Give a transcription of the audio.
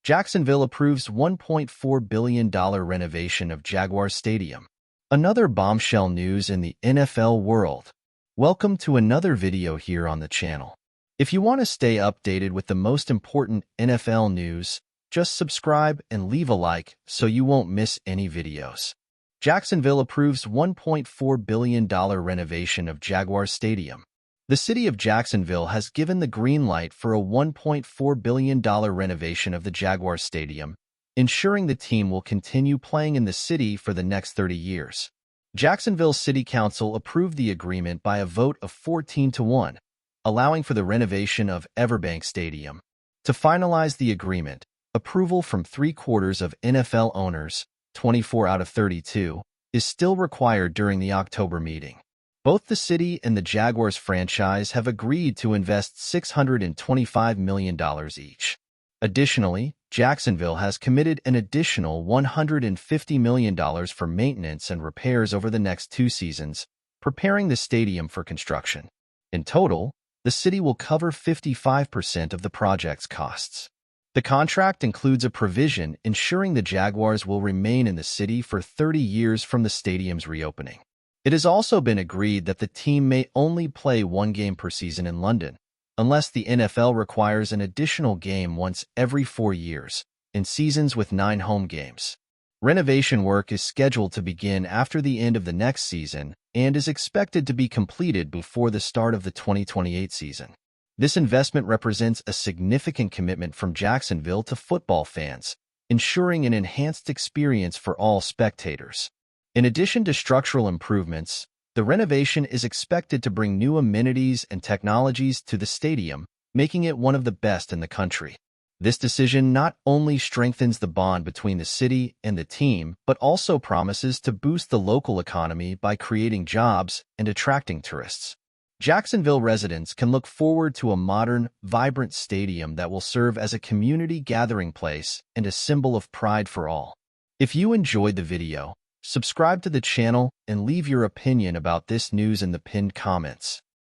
Jacksonville approves $1.4 billion renovation of Jaguars Stadium. Another bombshell news in the NFL world. Welcome to another video here on the channel. If you want to stay updated with the most important NFL news, just subscribe and leave a like so you won't miss any videos. Jacksonville approves $1.4 billion renovation of Jaguars Stadium. The city of Jacksonville has given the green light for a $1.4 billion renovation of the Jaguars Stadium, ensuring the team will continue playing in the city for the next 30 years. Jacksonville City Council approved the agreement by a vote of 14-1, allowing for the renovation of Everbank Stadium. To finalize the agreement, approval from 3/4 of NFL owners, 24 out of 32, is still required during the October meeting. Both the city and the Jaguars franchise have agreed to invest $625 million each. Additionally, Jacksonville has committed an additional $150 million for maintenance and repairs over the next 2 seasons, preparing the stadium for construction. In total, the city will cover 55% of the project's costs. The contract includes a provision ensuring the Jaguars will remain in the city for 30 years from the stadium's reopening. It has also been agreed that the team may only play 1 game per season in London, unless the NFL requires an additional game once every 4 years, in seasons with 9 home games. Renovation work is scheduled to begin after the end of the next season and is expected to be completed before the start of the 2028 season. This investment represents a significant commitment from Jacksonville to football fans, ensuring an enhanced experience for all spectators. In addition to structural improvements, the renovation is expected to bring new amenities and technologies to the stadium, making it one of the best in the country. This decision not only strengthens the bond between the city and the team, but also promises to boost the local economy by creating jobs and attracting tourists. Jacksonville residents can look forward to a modern, vibrant stadium that will serve as a community gathering place and a symbol of pride for all. If you enjoyed the video, subscribe to the channel and leave your opinion about this news in the pinned comments.